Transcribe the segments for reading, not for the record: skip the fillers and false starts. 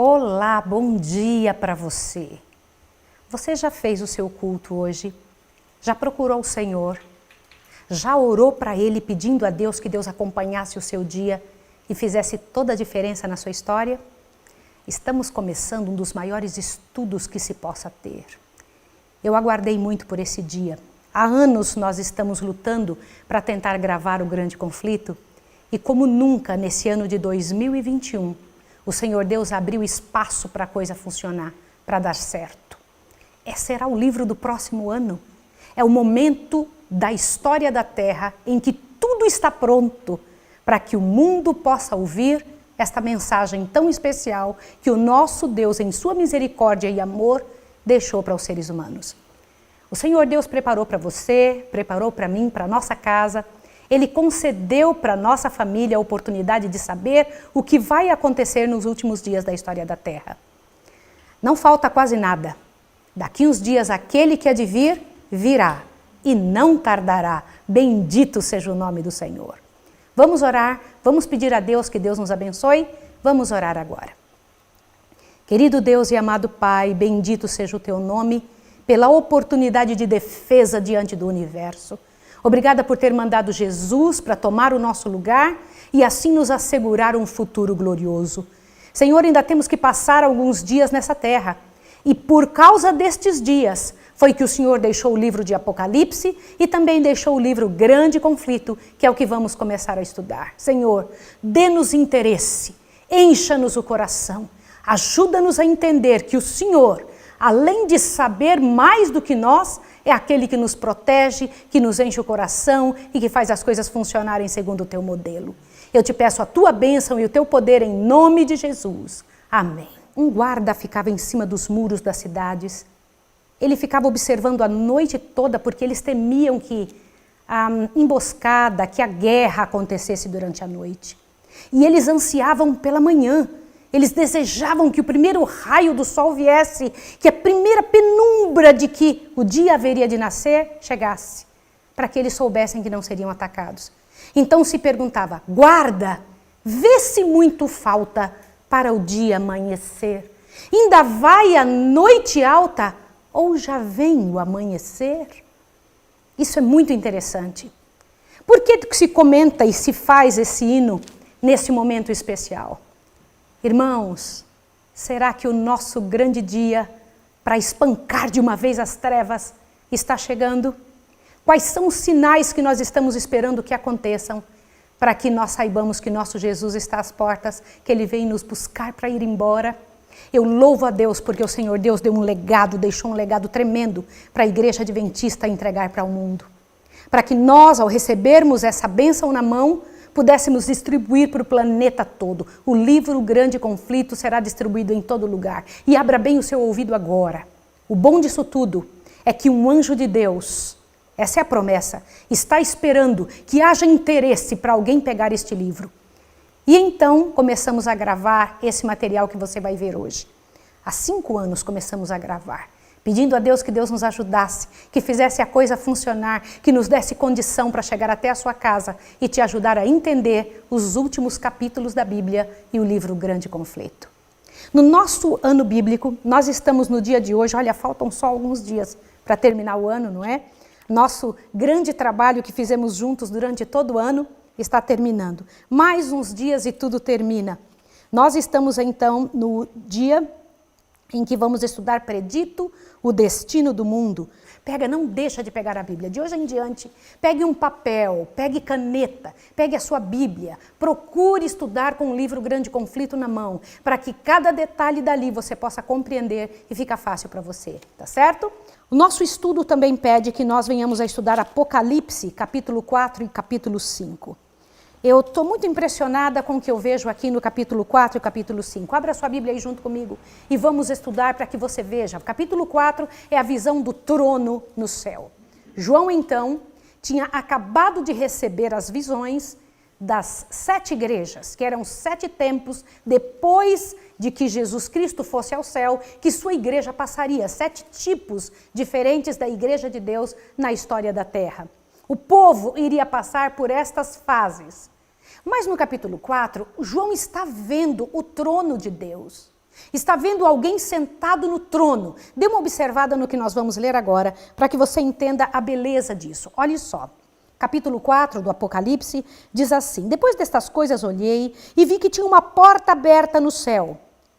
Olá, bom dia para você. Você já fez o seu culto hoje? Já procurou o Senhor? Já orou para Ele pedindo a Deus que Deus acompanhasse o seu dia e fizesse toda a diferença na sua história? Estamos começando um dos maiores estudos que se possa ter. Eu aguardei muito por esse dia. Há anos nós estamos lutando para tentar gravar o grande conflito e como nunca nesse ano de 2021, o Senhor Deus abriu espaço para a coisa funcionar, para dar certo. Esse será o livro do próximo ano. É o momento da história da Terra em que tudo está pronto para que o mundo possa ouvir esta mensagem tão especial que o nosso Deus, em sua misericórdia e amor, deixou para os seres humanos. O Senhor Deus preparou para você, preparou para mim, para a nossa casa. Ele concedeu para a nossa família a oportunidade de saber o que vai acontecer nos últimos dias da história da Terra. Não falta quase nada. Daqui uns dias aquele que há de vir, virá e não tardará. Bendito seja o nome do Senhor. Vamos orar, vamos pedir a Deus que Deus nos abençoe. Vamos orar agora. Querido Deus e amado Pai, bendito seja o teu nome pela oportunidade de defesa diante do universo. Obrigada por ter mandado Jesus para tomar o nosso lugar e assim nos assegurar um futuro glorioso. Senhor, ainda temos que passar alguns dias nessa terra. E por causa destes dias foi que o Senhor deixou o livro de Apocalipse e também deixou o livro Grande Conflito, que é o que vamos começar a estudar. Senhor, dê-nos interesse, encha-nos o coração, ajuda-nos a entender que o Senhor, além de saber mais do que nós, é aquele que nos protege, que nos enche o coração e que faz as coisas funcionarem segundo o teu modelo. Eu te peço a tua bênção e o teu poder em nome de Jesus. Amém. Um guarda ficava em cima dos muros das cidades. Ele ficava observando a noite toda porque eles temiam que a emboscada, que a guerra acontecesse durante a noite. E eles ansiavam pela manhã. Eles desejavam que o primeiro raio do sol viesse, que a primeira penumbra de que o dia haveria de nascer chegasse, para que eles soubessem que não seriam atacados. Então se perguntava, guarda, vê se muito falta para o dia amanhecer. Ainda vai a noite alta ou já vem o amanhecer? Isso é muito interessante. Por que se comenta e se faz esse hino nesse momento especial? Irmãos, será que o nosso grande dia para espancar de uma vez as trevas está chegando? Quais são os sinais que nós estamos esperando que aconteçam para que nós saibamos que nosso Jesus está às portas, que Ele vem nos buscar para ir embora? Eu louvo a Deus porque o Senhor Deus deu um legado, deixou um legado tremendo para a Igreja Adventista entregar para o mundo. Para que nós, ao recebermos essa bênção na mão, pudéssemos distribuir para o planeta todo. O livro Grande Conflito será distribuído em todo lugar. E abra bem o seu ouvido agora. O bom disso tudo é que um anjo de Deus, essa é a promessa, está esperando que haja interesse para alguém pegar este livro. E então começamos a gravar esse material que você vai ver hoje. Há 5 anos começamos a gravar. Pedindo a Deus que Deus nos ajudasse, que fizesse a coisa funcionar, que nos desse condição para chegar até a sua casa e te ajudar a entender os últimos capítulos da Bíblia e o livro Grande Conflito. No nosso ano bíblico, nós estamos no dia de hoje, olha, faltam só alguns dias para terminar o ano, não é? Nosso grande trabalho que fizemos juntos durante todo o ano está terminando. Mais uns dias e tudo termina. Nós estamos então no dia em que vamos estudar Predito o Destino do Mundo. Pega, não deixa de pegar a Bíblia. De hoje em diante, pegue um papel, pegue caneta, pegue a sua Bíblia. Procure estudar com o livro Grande Conflito na mão, para que cada detalhe dali você possa compreender e fica fácil para você, tá certo? O nosso estudo também pede que nós venhamos a estudar Apocalipse, capítulo 4 e capítulo 5. Eu estou muito impressionada com o que eu vejo aqui no capítulo 4 e capítulo 5. Abra sua Bíblia aí junto comigo e vamos estudar para que você veja. O capítulo 4 é a visão do trono no céu. João, então, tinha acabado de receber as visões das 7 igrejas, que eram 7 tempos depois de que Jesus Cristo fosse ao céu, que sua igreja passaria. 7 tipos diferentes da igreja de Deus na história da terra. O povo iria passar por estas fases. Mas no capítulo 4, João está vendo o trono de Deus. Está vendo alguém sentado no trono. Dê uma observada no que nós vamos ler agora, para que você entenda a beleza disso. Olhe só. Capítulo 4 do Apocalipse diz assim: depois destas coisas olhei e vi que tinha uma porta aberta no céu.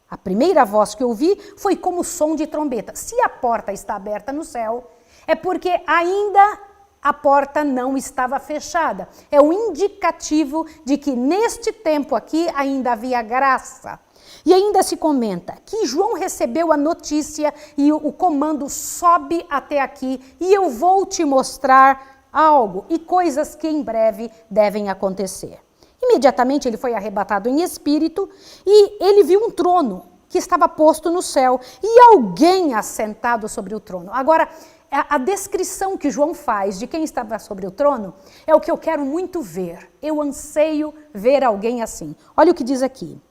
A primeira voz que ouvi foi como o som de trombeta. Se a porta está aberta no céu, é porque ainda a porta não estava fechada. É um indicativo de que neste tempo aqui ainda havia graça. E ainda se comenta que João recebeu a notícia e o comando: sobe até aqui e eu vou te mostrar algo e coisas que em breve devem acontecer. Imediatamente ele foi arrebatado em espírito e ele viu um trono que estava posto no céu e alguém assentado sobre o trono. Agora, a descrição que João faz de quem estava sobre o trono é o que eu quero muito ver. Eu anseio ver alguém assim. Olha o que diz aqui.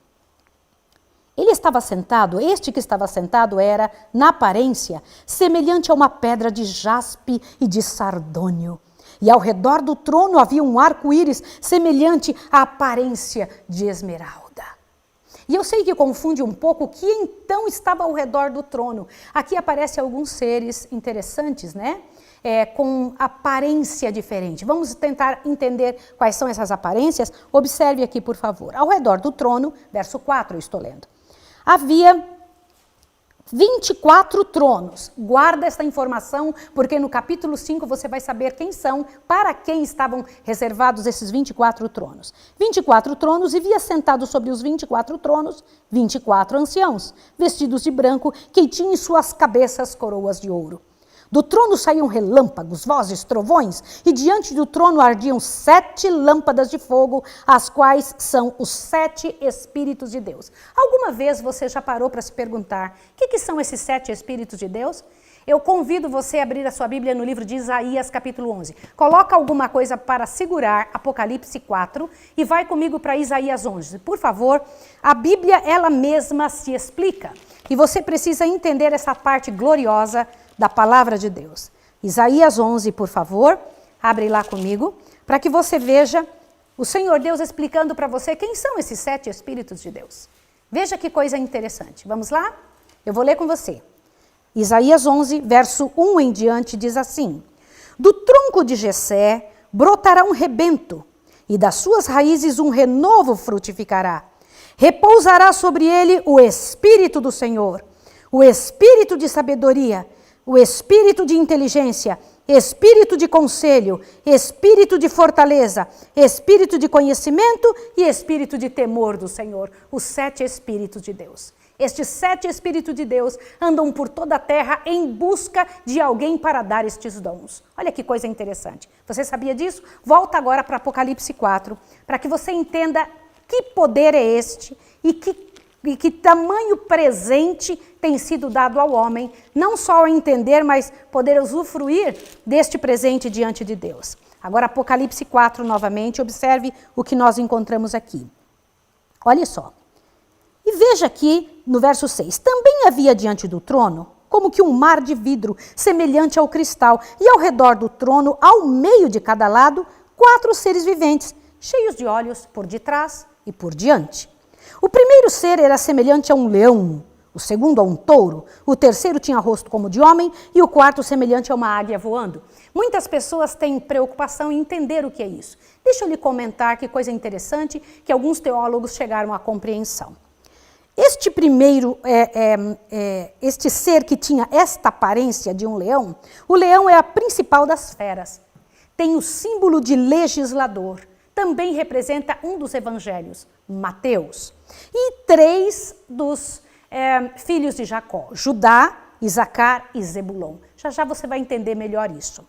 Ele estava sentado, este que estava sentado era, na aparência, semelhante a uma pedra de jaspe e de sardônio. E ao redor do trono havia um arco-íris semelhante à aparência de esmeralda. E eu sei que confunde um pouco o que então estava ao redor do trono. Aqui aparecem alguns seres interessantes, né? Com aparência diferente. Vamos tentar entender quais são essas aparências. Observe aqui, por favor. Ao redor do trono, verso 4 eu estou lendo. Havia 24 tronos. Guarda esta informação, porque no capítulo 5 você vai saber quem são, para quem estavam reservados esses 24 tronos. 24 tronos, e via sentados sobre os 24 tronos 24 anciãos, vestidos de branco, que tinham em suas cabeças coroas de ouro. Do trono saíam relâmpagos, vozes, trovões, e diante do trono ardiam 7 lâmpadas de fogo, as quais são os 7 Espíritos de Deus. Alguma vez você já parou para se perguntar, o que são esses 7 Espíritos de Deus? Eu convido você a abrir a sua Bíblia no livro de Isaías, capítulo 11. Coloca alguma coisa para segurar Apocalipse 4 e vai comigo para Isaías 11. Por favor, a Bíblia ela mesma se explica. E você precisa entender essa parte gloriosa da palavra de Deus. Isaías 11, por favor, abre lá comigo, para que você veja o Senhor Deus explicando para você quem são esses 7 Espíritos de Deus. Veja que coisa interessante. Vamos lá? Eu vou ler com você. Isaías 11, verso 1 em diante, diz assim: do tronco de Jessé brotará um rebento, e das suas raízes um renovo frutificará. Repousará sobre ele o Espírito do Senhor, o Espírito de sabedoria, o Espírito de inteligência, Espírito de conselho, Espírito de fortaleza, Espírito de conhecimento e Espírito de temor do Senhor. Os 7 Espíritos de Deus. Estes 7 Espíritos de Deus andam por toda a terra em busca de alguém para dar estes dons. Olha que coisa interessante. Você sabia disso? Volta agora para Apocalipse 4, para que você entenda que poder é este e que tamanho presente tem sido dado ao homem, não só ao entender, mas poder usufruir deste presente diante de Deus. Agora, Apocalipse 4, novamente, observe o que nós encontramos aqui. Olha só. E veja aqui, no verso 6, também havia diante do trono, como que um mar de vidro, semelhante ao cristal, e ao redor do trono, ao meio de cada lado, 4 seres viventes, cheios de olhos por detrás e por diante. O primeiro ser era semelhante a um leão, o segundo a um touro, o terceiro tinha rosto como de homem e o quarto semelhante a uma águia voando. Muitas pessoas têm preocupação em entender o que é isso. Deixa eu lhe comentar que coisa interessante que alguns teólogos chegaram à compreensão. Este primeiro, este ser que tinha esta aparência de um leão, o leão é a principal das feras. Tem o símbolo de legislador. Também representa um dos evangelhos, Mateus. E 3 dos filhos de Jacó, Judá, Isacar e Zebulon. Já já você vai entender melhor isso.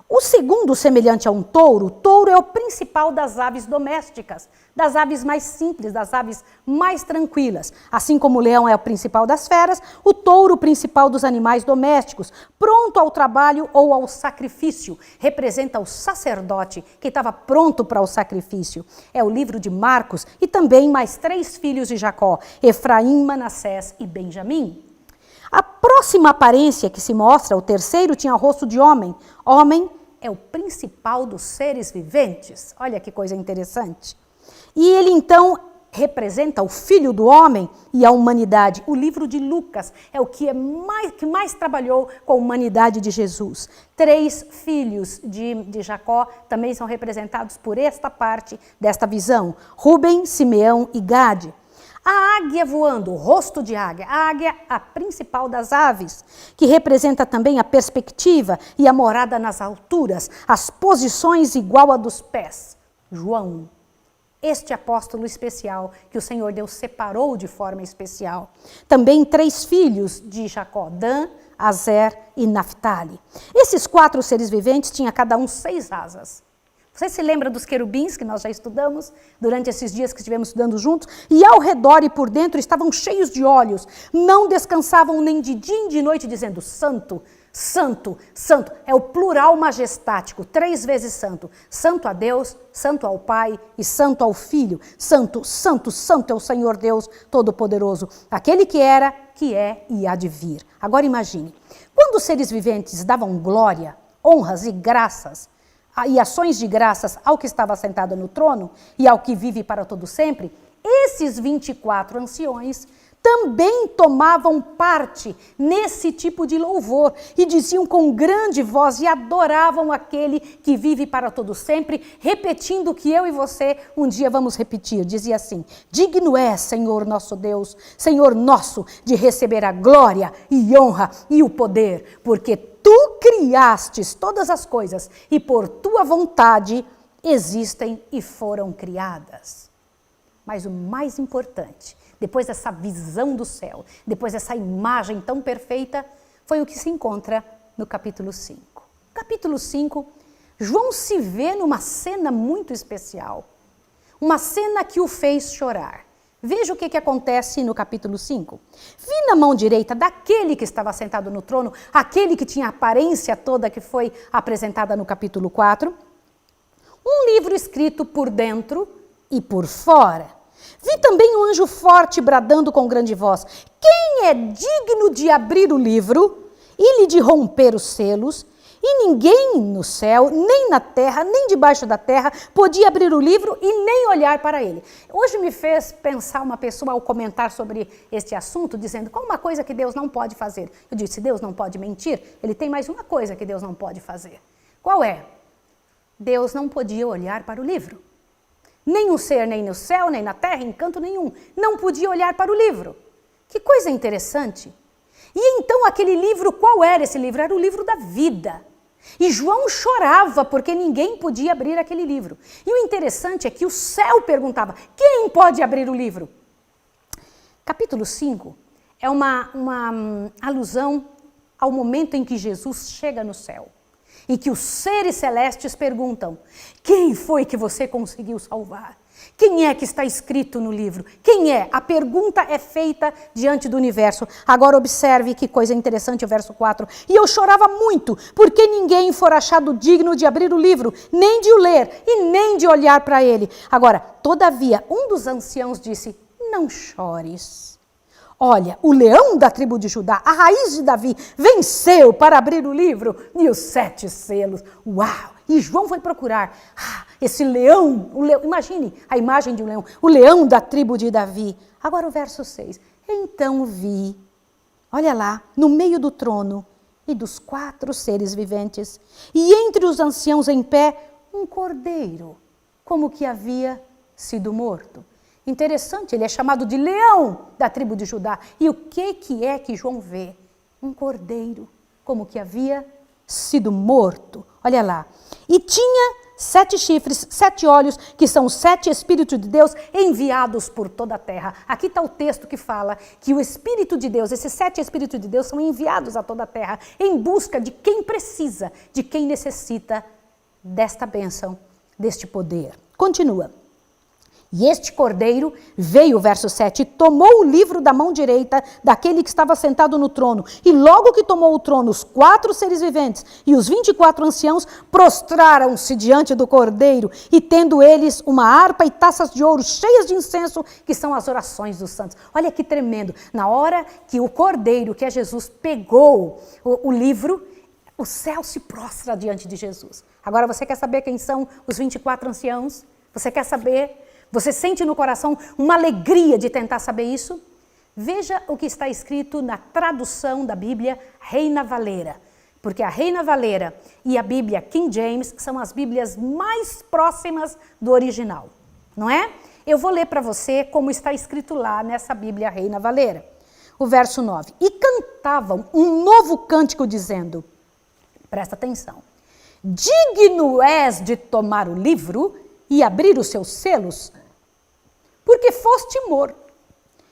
O segundo, semelhante a um touro, o touro é o principal das aves domésticas, das aves mais simples, das aves mais tranquilas. Assim como o leão é o principal das feras, o touro o principal dos animais domésticos, pronto ao trabalho ou ao sacrifício. Representa o sacerdote que estava pronto para o sacrifício. É o livro de Marcos e também mais 3 filhos de Jacó, Efraim, Manassés e Benjamim. A próxima aparência que se mostra, o terceiro, tinha rosto de homem. Homem é o principal dos seres viventes. Olha que coisa interessante. E ele então representa o Filho do Homem e a humanidade. O livro de Lucas é o que mais trabalhou com a humanidade de Jesus. 3 filhos de Jacó também são representados por esta parte desta visão. Rúben, Simeão e Gade. A águia voando, o rosto de águia. A águia, a principal das aves, que representa também a perspectiva e a morada nas alturas, as posições igual a dos pés. João, este apóstolo especial que o Senhor Deus separou de forma especial. Também 3 filhos de Jacó, Dan, Azer e Naphtali. Esses 4 seres viventes tinham cada um 6 asas. Você se lembra dos querubins que nós já estudamos durante esses dias que estivemos estudando juntos? E ao redor e por dentro estavam cheios de olhos, não descansavam nem de dia nem de noite, dizendo: Santo, Santo, Santo. É o plural majestático, 3 vezes santo. Santo a Deus, santo ao Pai e santo ao Filho. Santo, Santo, Santo é o Senhor Deus Todo-Poderoso, aquele que era, que é e há de vir. Agora imagine, quando os seres viventes davam glória, honras e graças, e ações de graças ao que estava sentado no trono e ao que vive para todo sempre, esses 24 anciões também tomavam parte nesse tipo de louvor e diziam com grande voz e adoravam aquele que vive para todo sempre, repetindo o que eu e você um dia vamos repetir. Dizia assim: digno é, Senhor nosso Deus, Senhor nosso, de receber a glória e honra e o poder, porque tu criastes todas as coisas e por tua vontade existem e foram criadas. Mas o mais importante, depois dessa visão do céu, depois dessa imagem tão perfeita, foi o que se encontra no capítulo 5. Capítulo 5, João se vê numa cena muito especial, uma cena que o fez chorar. Veja o que acontece no capítulo 5. Vi na mão direita daquele que estava sentado no trono, aquele que tinha a aparência toda que foi apresentada no capítulo 4, um livro escrito por dentro e por fora. Vi também um anjo forte bradando com grande voz: quem é digno de abrir o livro e lhe de romper os selos? E ninguém no céu, nem na terra, nem debaixo da terra, podia abrir o livro e nem olhar para ele. Hoje me fez pensar uma pessoa ao comentar sobre este assunto, dizendo qual uma coisa que Deus não pode fazer. Eu disse: Deus não pode mentir, ele tem mais uma coisa que Deus não pode fazer. Qual é? Deus não podia olhar para o livro. Nenhum ser, nem no céu, nem na terra, em canto nenhum, não podia olhar para o livro. Que coisa interessante. E então aquele livro, qual era esse livro? Era o livro da vida. E João chorava porque ninguém podia abrir aquele livro. E o interessante é que o céu perguntava: quem pode abrir o livro? Capítulo 5 é uma alusão ao momento em que Jesus chega no céu. E que os seres celestes perguntam: quem foi que você conseguiu salvar? Quem é que está escrito no livro? Quem é? A pergunta é feita diante do universo. Agora observe que coisa interessante o verso 4. E eu chorava muito, porque ninguém for achado digno de abrir o livro, nem de o ler, e nem de olhar para ele. Agora, todavia, um dos anciãos disse: não chores. Olha, o leão da tribo de Judá, a raiz de Davi, venceu para abrir o livro e os 7 selos. Uau! E João foi procurar esse leão, imagine a imagem de um leão, o leão da tribo de Davi. Agora o verso 6. Então vi, olha lá, no meio do trono e dos 4 seres viventes, e entre os anciãos em pé, um cordeiro, como que havia sido morto. Interessante, ele é chamado de leão da tribo de Judá. E o que é que João vê? Um cordeiro, como que havia sido morto. Olha lá. E tinha 7 chifres, 7 olhos, que são os 7 Espíritos de Deus enviados por toda a terra. Aqui está o texto que fala que o Espírito de Deus, esses 7 Espíritos de Deus são enviados a toda a terra em busca de quem precisa, de quem necessita desta bênção, deste poder. Continua. E este cordeiro veio, verso 7, e tomou o livro da mão direita daquele que estava sentado no trono. E logo que tomou o trono, os 4 seres viventes e os 24 anciãos prostraram-se diante do cordeiro, e tendo eles uma harpa e taças de ouro cheias de incenso, que são as orações dos santos. Olha que tremendo. Na hora que o cordeiro, que é Jesus, pegou o livro, o céu se prostra diante de Jesus. Agora você quer saber quem são os 24 anciãos? Você quer saber? Você sente no coração uma alegria de tentar saber isso? Veja o que está escrito na tradução da Bíblia Reina Valera. Porque a Reina Valera e a Bíblia King James são as Bíblias mais próximas do original, não é? Eu vou ler para você como está escrito lá nessa Bíblia Reina Valera. O verso 9. E cantavam um novo cântico dizendo, presta atenção, digno és de tomar o livro e abrir os seus selos, porque foste morto.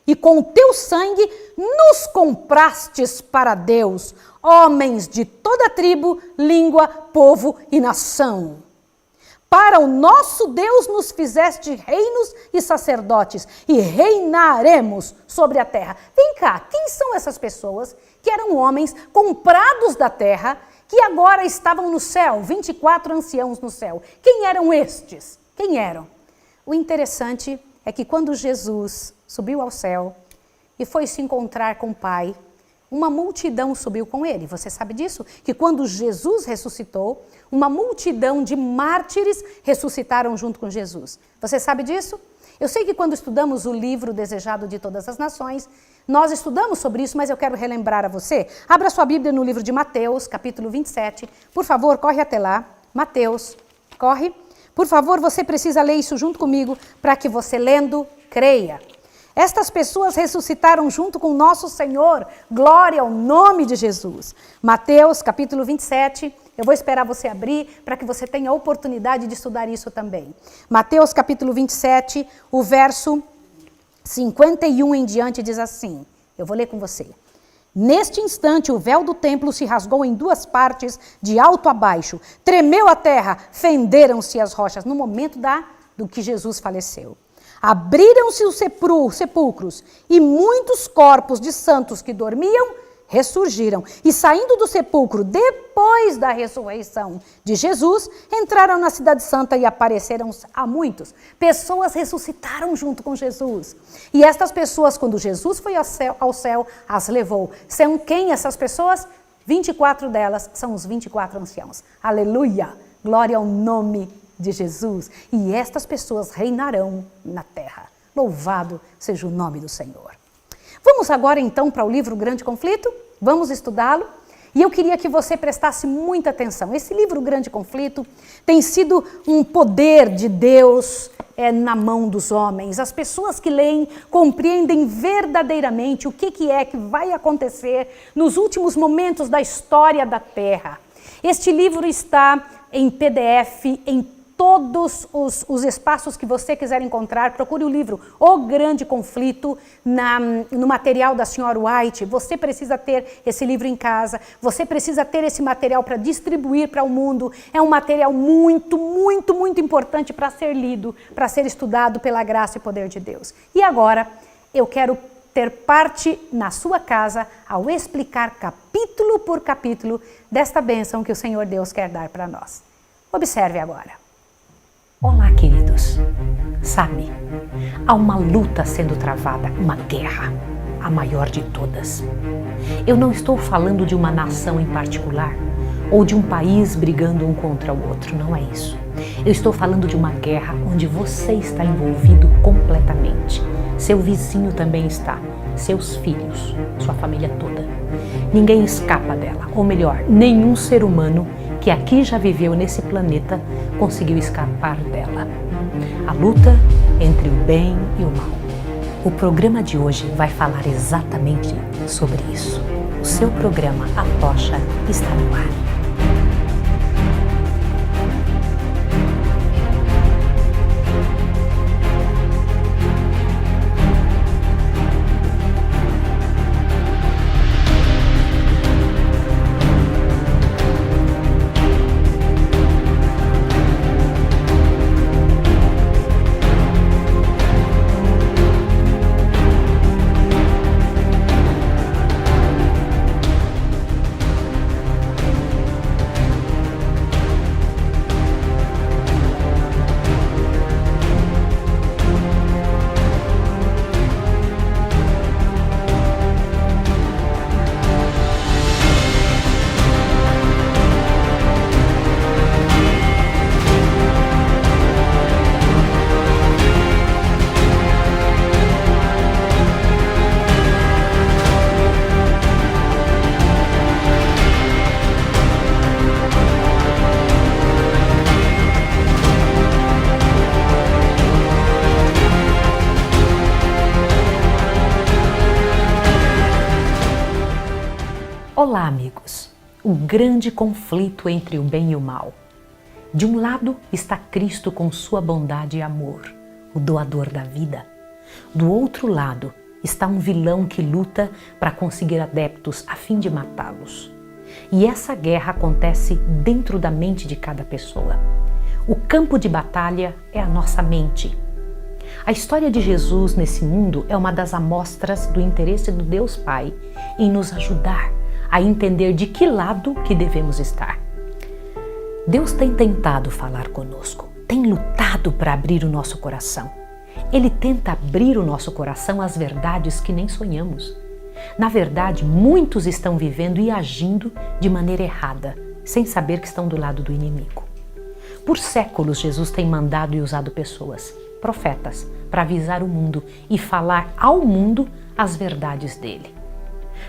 E com o teu sangue nos comprastes para Deus, homens de toda tribo, língua, povo e nação. Para o nosso Deus nos fizeste reinos e sacerdotes, e reinaremos sobre a terra. Vem cá, quem são essas pessoas que eram homens comprados da terra, que agora estavam no céu, 24 anciãos no céu? Quem eram estes? Quem eram? O interessante é que quando Jesus subiu ao céu e foi se encontrar com o Pai, uma multidão subiu com ele. Você sabe disso? Que quando Jesus ressuscitou, uma multidão de mártires ressuscitaram junto com Jesus. Você sabe disso? Eu sei que quando estudamos o livro Desejado de Todas as Nações, nós estudamos sobre isso, mas eu quero relembrar a você. Abra sua Bíblia no livro de Mateus, capítulo 27. Por favor, corre até lá. Mateus, corre. Por favor, você precisa ler isso junto comigo para que você lendo, creia. Estas pessoas ressuscitaram junto com o nosso Senhor. Glória ao nome de Jesus. Mateus, capítulo 27. Eu vou esperar você abrir para que você tenha a oportunidade de estudar isso também. Mateus, capítulo 27, o verso 51 em diante diz assim. Eu vou ler com você. Neste instante, o véu do templo se rasgou em duas partes, de alto a baixo. Tremeu a terra, fenderam-se as rochas. No momento do que Jesus faleceu. Abriram-se os sepulcros e muitos corpos de santos que dormiam ressurgiram. E saindo do sepulcro, depois da ressurreição de Jesus, entraram na cidade santa e apareceram a muitos. Pessoas ressuscitaram junto com Jesus. E estas pessoas, quando Jesus foi ao céu, as levou. São quem essas pessoas? 24 delas são os 24 anciãos. Aleluia! Glória ao nome de Jesus. E estas pessoas reinarão na terra. Louvado seja o nome do Senhor. Vamos agora então para o livro Grande Conflito? Vamos estudá-lo? E eu queria que você prestasse muita atenção. Esse livro Grande Conflito tem sido um poder de Deus na mão dos homens. As pessoas que leem compreendem verdadeiramente o que é que vai acontecer nos últimos momentos da história da Terra. Este livro está em PDF, em todos os espaços que você quiser encontrar. Procure o livro O Grande Conflito no material da Senhora White. Você precisa ter esse livro em casa, você precisa ter esse material para distribuir para o mundo. É um material muito, muito, muito importante para ser lido, para ser estudado pela graça e poder de Deus. E agora, eu quero ter parte na sua casa ao explicar capítulo por capítulo desta bênção que o Senhor Deus quer dar para nós. Observe agora. Olá, queridos. Sabe, há uma luta sendo travada, uma guerra, a maior de todas. Eu não estou falando de uma nação em particular ou de um país brigando um contra o outro, não é isso. Eu estou falando de uma guerra onde você está envolvido completamente. Seu vizinho também está, seus filhos, sua família toda. Ninguém escapa dela, ou melhor, nenhum ser humano que aqui já viveu nesse planeta conseguiu escapar dela. A luta entre o bem e o mal. O programa de hoje vai falar exatamente sobre isso. O seu programa A Tocha está no ar. Olá, amigos! O grande conflito entre o bem e o mal. De um lado está Cristo com sua bondade e amor, o doador da vida. Do outro lado está um vilão que luta para conseguir adeptos a fim de matá-los. E essa guerra acontece dentro da mente de cada pessoa. O campo de batalha é a nossa mente. A história de Jesus nesse mundo é uma das amostras do interesse do Deus Pai em nos ajudar a entender de que lado que devemos estar. Deus tem tentado falar conosco, tem lutado para abrir o nosso coração. Ele tenta abrir o nosso coração às verdades que nem sonhamos. Na verdade, muitos estão vivendo e agindo de maneira errada, sem saber que estão do lado do inimigo. Por séculos, Jesus tem mandado e usado pessoas, profetas, para avisar o mundo e falar ao mundo as verdades dele.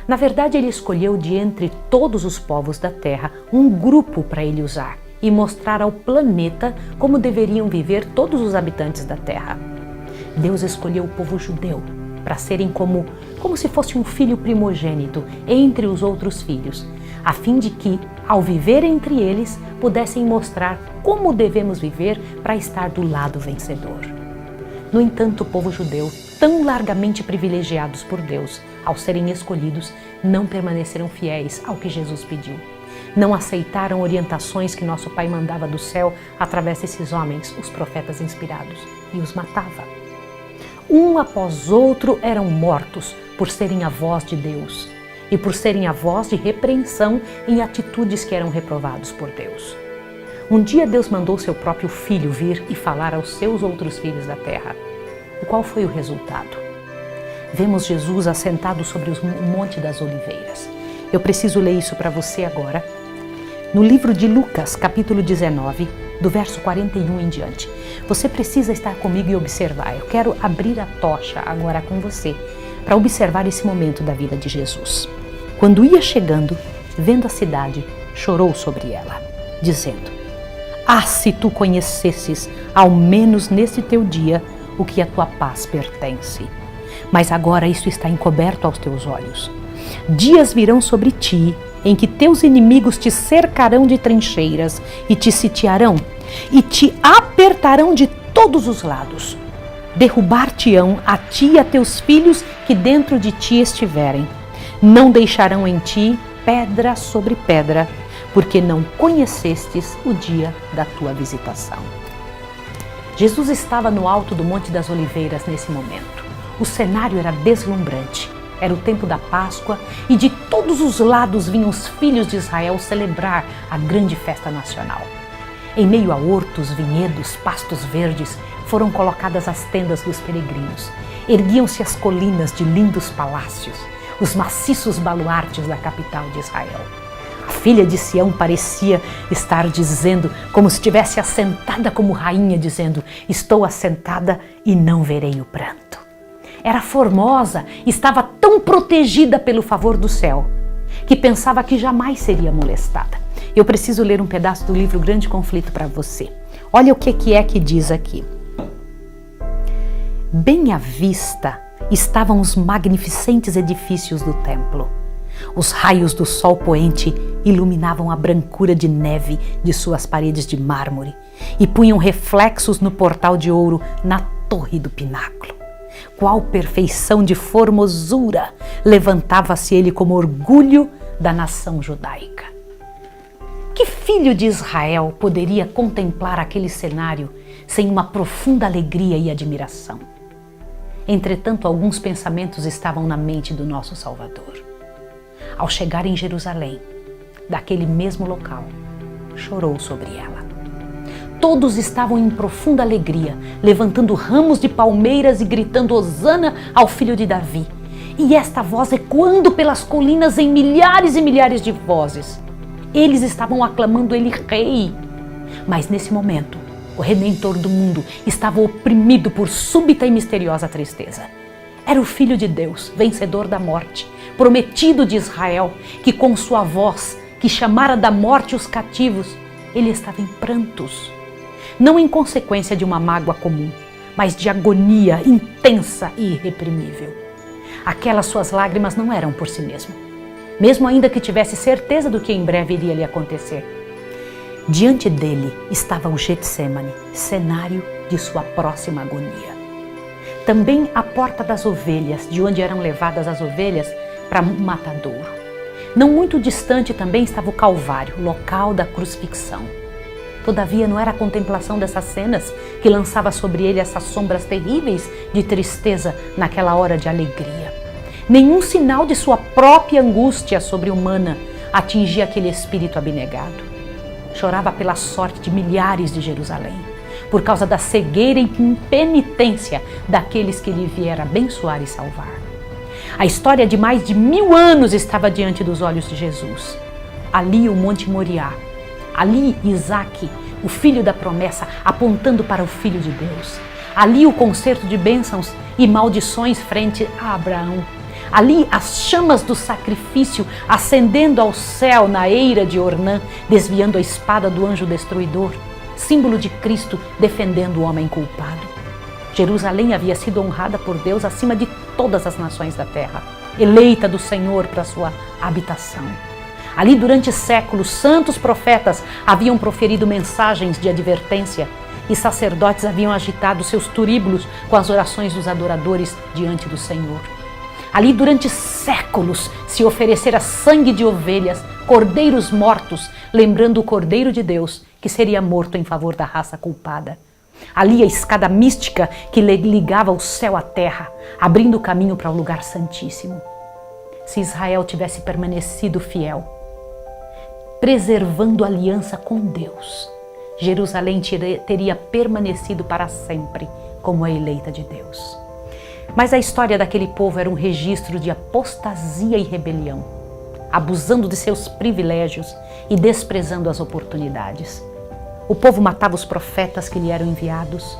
Na verdade, ele escolheu de entre todos os povos da terra um grupo para ele usar e mostrar ao planeta como deveriam viver todos os habitantes da terra. Deus escolheu o povo judeu para serem como se fosse um filho primogênito entre os outros filhos, a fim de que, ao viver entre eles, pudessem mostrar como devemos viver para estar do lado vencedor. No entanto, o povo judeu, tão largamente privilegiados por Deus, ao serem escolhidos, não permaneceram fiéis ao que Jesus pediu. Não aceitaram orientações que nosso Pai mandava do céu através desses homens, os profetas inspirados, e os matava. Um após outro eram mortos por serem a voz de Deus e por serem a voz de repreensão em atitudes que eram reprovados por Deus. Um dia Deus mandou seu próprio filho vir e falar aos seus outros filhos da terra. E qual foi o resultado? Vemos Jesus assentado sobre o Monte das Oliveiras. Eu preciso ler isso para você agora. No livro de Lucas, capítulo 19, do verso 41 em diante. Você precisa estar comigo e observar. Eu quero abrir a tocha agora com você para observar esse momento da vida de Jesus. Quando ia chegando, vendo a cidade, chorou sobre ela, dizendo: "Ah, se tu conhecesses, ao menos neste teu dia, o que a tua paz pertence. Mas agora isso está encoberto aos teus olhos. Dias virão sobre ti, em que teus inimigos te cercarão de trincheiras e te sitiarão, e te apertarão de todos os lados. Derrubar-te-ão a ti e a teus filhos que dentro de ti estiverem. Não deixarão em ti pedra sobre pedra, porque não conhecestes o dia da tua visitação." Jesus estava no alto do Monte das Oliveiras nesse momento. O cenário era deslumbrante. Era o tempo da Páscoa e de todos os lados vinham os filhos de Israel celebrar a grande festa nacional. Em meio a hortos, vinhedos, pastos verdes, foram colocadas as tendas dos peregrinos. Erguiam-se as colinas de lindos palácios, os maciços baluartes da capital de Israel. A filha de Sião parecia estar dizendo, como se estivesse assentada como rainha, dizendo: "Estou assentada e não verei o pranto." Era formosa, estava tão protegida pelo favor do céu, que pensava que jamais seria molestada. Eu preciso ler um pedaço do livro Grande Conflito para você. Olha o que é que diz aqui. Bem à vista estavam os magnificentes edifícios do templo. Os raios do sol poente iluminavam a brancura de neve de suas paredes de mármore e punham reflexos no portal de ouro na torre do pináculo. Qual perfeição de formosura levantava-se ele como orgulho da nação judaica. Que filho de Israel poderia contemplar aquele cenário sem uma profunda alegria e admiração? Entretanto, alguns pensamentos estavam na mente do nosso Salvador. Ao chegar em Jerusalém, daquele mesmo local, chorou sobre ela. Todos estavam em profunda alegria, levantando ramos de palmeiras e gritando hosana ao filho de Davi. E esta voz ecoando pelas colinas em milhares e milhares de vozes. Eles estavam aclamando ele rei. Mas nesse momento, o Redentor do mundo estava oprimido por súbita e misteriosa tristeza. Era o Filho de Deus, vencedor da morte, prometido de Israel, que com sua voz, que chamara da morte os cativos, ele estava em prantos. Não em consequência de uma mágoa comum, mas de agonia intensa e irreprimível. Aquelas suas lágrimas não eram por si mesmo. mesmo ainda que tivesse certeza do que em breve iria lhe acontecer. Diante dele estava o Getsemane, cenário de sua próxima agonia. Também a porta das ovelhas, de onde eram levadas as ovelhas para o matadouro. Não muito distante também estava o Calvário, local da crucifixão. Todavia, não era a contemplação dessas cenas que lançava sobre ele essas sombras terríveis de tristeza naquela hora de alegria. Nenhum sinal de sua própria angústia sobre-humana atingia aquele espírito abnegado. Chorava pela sorte de milhares de Jerusalém, por causa da cegueira e impenitência daqueles que lhe viera abençoar e salvar. A história de mais de 1000 anos estava diante dos olhos de Jesus. Ali o Monte Moriá, ali Isaque, o filho da promessa, apontando para o Filho de Deus. Ali o concerto de bênçãos e maldições frente a Abraão. Ali as chamas do sacrifício ascendendo ao céu na eira de Ornã, desviando a espada do anjo destruidor, símbolo de Cristo defendendo o homem culpado. Jerusalém havia sido honrada por Deus acima de todas as nações da terra, eleita do Senhor para sua habitação. Ali, durante séculos, santos profetas haviam proferido mensagens de advertência e sacerdotes haviam agitado seus turíbulos com as orações dos adoradores diante do Senhor. Ali, durante séculos, se oferecera sangue de ovelhas, cordeiros mortos, lembrando o Cordeiro de Deus, que seria morto em favor da raça culpada. Ali a escada mística que ligava o céu à terra, abrindo o caminho para o lugar santíssimo. Se Israel tivesse permanecido fiel, preservando a aliança com Deus, Jerusalém teria permanecido para sempre como a eleita de Deus. Mas a história daquele povo era um registro de apostasia e rebelião, abusando de seus privilégios e desprezando as oportunidades. O povo matava os profetas que lhe eram enviados,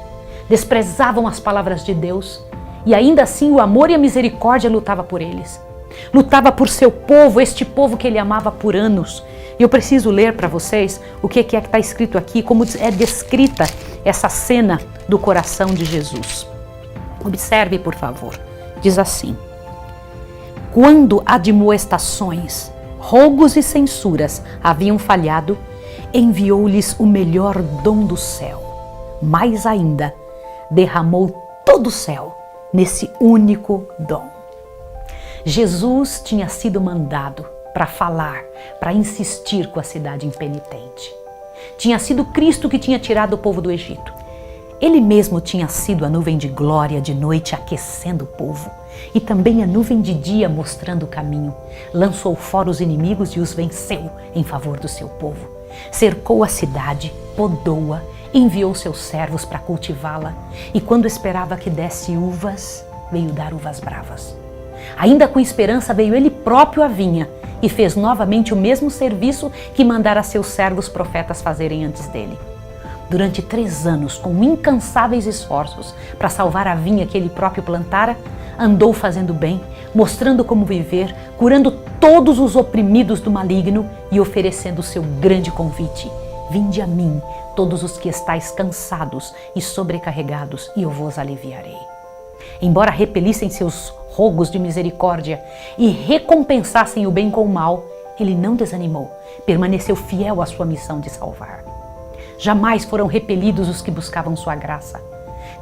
desprezavam as palavras de Deus e ainda assim o amor e a misericórdia lutava por eles. Lutava por seu povo, este povo que ele amava por anos. E eu preciso ler para vocês o que é que está escrito aqui, como é descrita essa cena do coração de Jesus. Observe, por favor. Diz assim: quando admoestações, rogos e censuras haviam falhado, enviou-lhes o melhor dom do céu. Mais ainda, derramou todo o céu nesse único dom. Jesus tinha sido mandado para falar, para insistir com a cidade impenitente. Tinha sido Cristo que tinha tirado o povo do Egito. Ele mesmo tinha sido a nuvem de glória de noite aquecendo o povo e também a nuvem de dia mostrando o caminho. Lançou fora os inimigos e os venceu em favor do seu povo. Cercou a cidade, podou-a, enviou seus servos para cultivá-la e quando esperava que desse uvas, veio dar uvas bravas. Ainda com esperança veio ele próprio à vinha e fez novamente o mesmo serviço que mandara seus servos profetas fazerem antes dele. Durante 3 anos, com incansáveis esforços para salvar a vinha que ele próprio plantara, andou fazendo bem, mostrando como viver, curando todos os oprimidos do maligno e oferecendo o seu grande convite: vinde a mim, todos os que estáis cansados e sobrecarregados, e eu vos aliviarei. Embora repelissem seus rogos de misericórdia e recompensassem o bem com o mal, ele não desanimou, permaneceu fiel à sua missão de salvar. Jamais foram repelidos os que buscavam sua graça.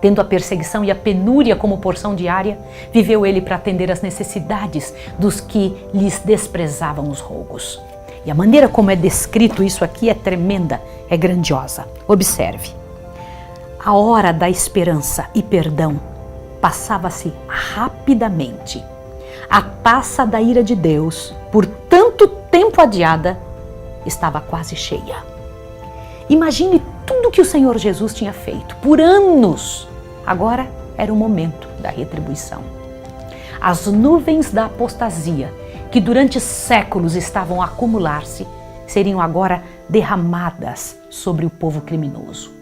Tendo a perseguição e a penúria como porção diária, viveu ele para atender às necessidades dos que lhes desprezavam os rogos. E a maneira como é descrito isso aqui é tremenda, é grandiosa. Observe. A hora da esperança e perdão passava-se rapidamente. A taça da ira de Deus, por tanto tempo adiada, estava quase cheia. Imagine tudo que o Senhor Jesus tinha feito por anos. Agora era o momento da retribuição. As nuvens da apostasia, que durante séculos estavam a acumular-se, seriam agora derramadas sobre o povo criminoso.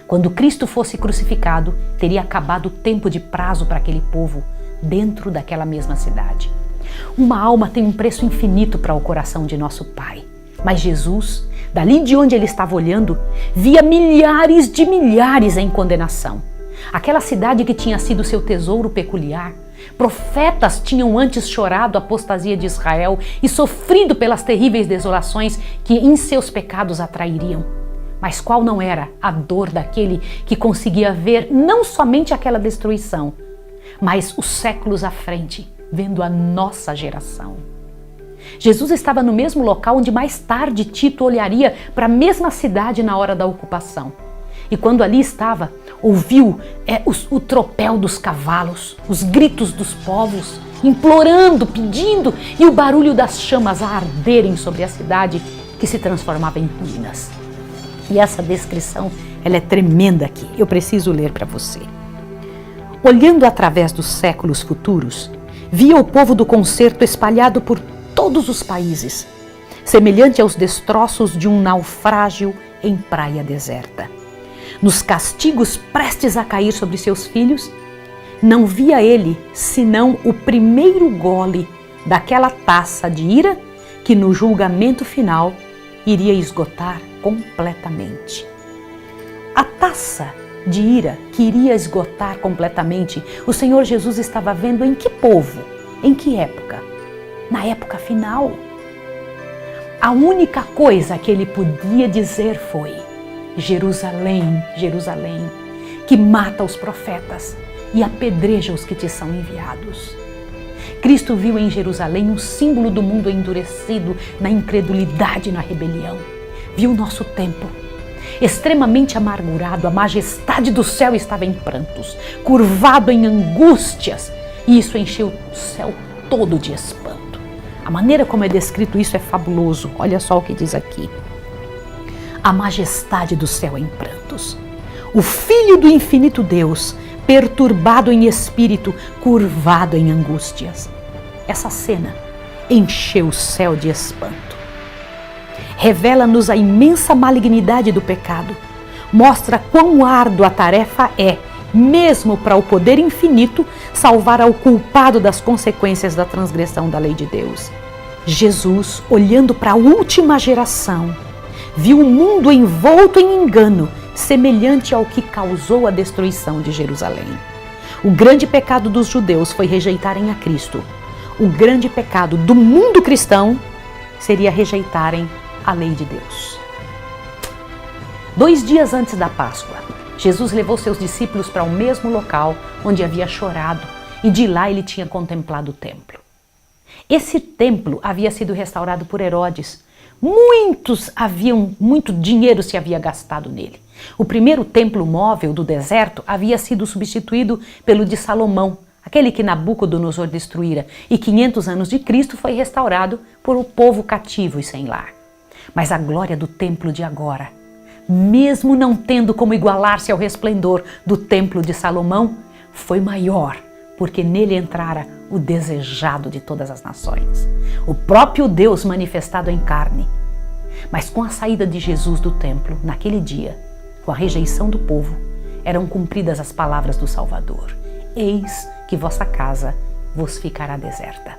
Quando Cristo fosse crucificado, teria acabado o tempo de prazo para aquele povo dentro daquela mesma cidade. Uma alma tem um preço infinito para o coração de nosso Pai. Mas Jesus, dali de onde ele estava olhando, via milhares de milhares em condenação. Aquela cidade que tinha sido seu tesouro peculiar, profetas tinham antes chorado a apostasia de Israel e sofrido pelas terríveis desolações que em seus pecados atrairiam. Mas qual não era a dor daquele que conseguia ver não somente aquela destruição, mas os séculos à frente, vendo a nossa geração? Jesus estava no mesmo local onde mais tarde Tito olharia para a mesma cidade na hora da ocupação. E quando ali estava, ouviu o tropel dos cavalos, os gritos dos povos, implorando, pedindo, e o barulho das chamas a arderem sobre a cidade que se transformava em ruínas. E essa descrição, ela é tremenda aqui. Eu preciso ler para você. Olhando através dos séculos futuros, via o povo do concerto espalhado por todos os países, semelhante aos destroços de um naufrágio em praia deserta. Nos castigos prestes a cair sobre seus filhos, não via ele senão o primeiro gole daquela taça de ira que no julgamento final iria esgotar completamente. A taça de ira que iria esgotar completamente, o Senhor Jesus estava vendo em que povo, em que época? Na época final. A única coisa que ele podia dizer foi: Jerusalém, Jerusalém, que mata os profetas e apedreja os que te são enviados. Cristo viu em Jerusalém um símbolo do mundo endurecido na incredulidade e na rebelião. Viu o nosso tempo, extremamente amargurado, a majestade do céu estava em prantos, curvado em angústias, e isso encheu o céu todo de espanto. A maneira como é descrito isso é fabuloso. Olha só o que diz aqui. A majestade do céu em prantos. O Filho do infinito Deus, perturbado em espírito, curvado em angústias. Essa cena encheu o céu de espanto. Revela-nos a imensa malignidade do pecado. Mostra quão árdua a tarefa é, mesmo para o poder infinito, salvar ao culpado das consequências da transgressão da lei de Deus. Jesus, olhando para a última geração, viu o mundo envolto em engano, semelhante ao que causou a destruição de Jerusalém. O grande pecado dos judeus foi rejeitarem a Cristo. O grande pecado do mundo cristão seria rejeitarem a lei de Deus. 2 dias antes da Páscoa, Jesus levou seus discípulos para o mesmo local onde havia chorado, e de lá ele tinha contemplado o templo. Esse templo havia sido restaurado por Herodes. Muito dinheiro se havia gastado nele. O primeiro templo móvel do deserto havia sido substituído pelo de Salomão, aquele que Nabucodonosor destruíra, e 500 anos de Cristo foi restaurado por o povo cativo e sem lar. Mas a glória do templo de agora, mesmo não tendo como igualar-se ao resplendor do templo de Salomão, foi maior, porque nele entrara o desejado de todas as nações, o próprio Deus manifestado em carne. Mas com a saída de Jesus do templo, naquele dia, com a rejeição do povo, eram cumpridas as palavras do Salvador: eis que vossa casa vos ficará deserta.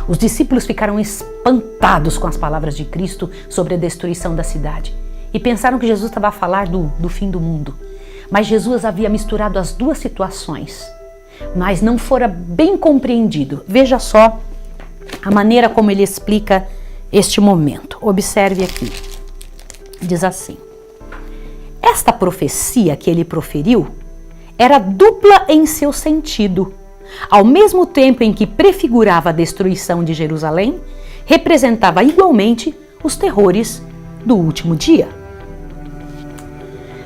Os discípulos ficaram espantados com as palavras de Cristo sobre a destruição da cidade e pensaram que Jesus estava a falar do fim do mundo. Mas Jesus havia misturado as duas situações, mas não fora bem compreendido. Veja só a maneira como ele explica este momento. Observe aqui. Diz assim: esta profecia que ele proferiu era dupla em seu sentido. Ao mesmo tempo em que prefigurava a destruição de Jerusalém, representava igualmente os terrores do último dia.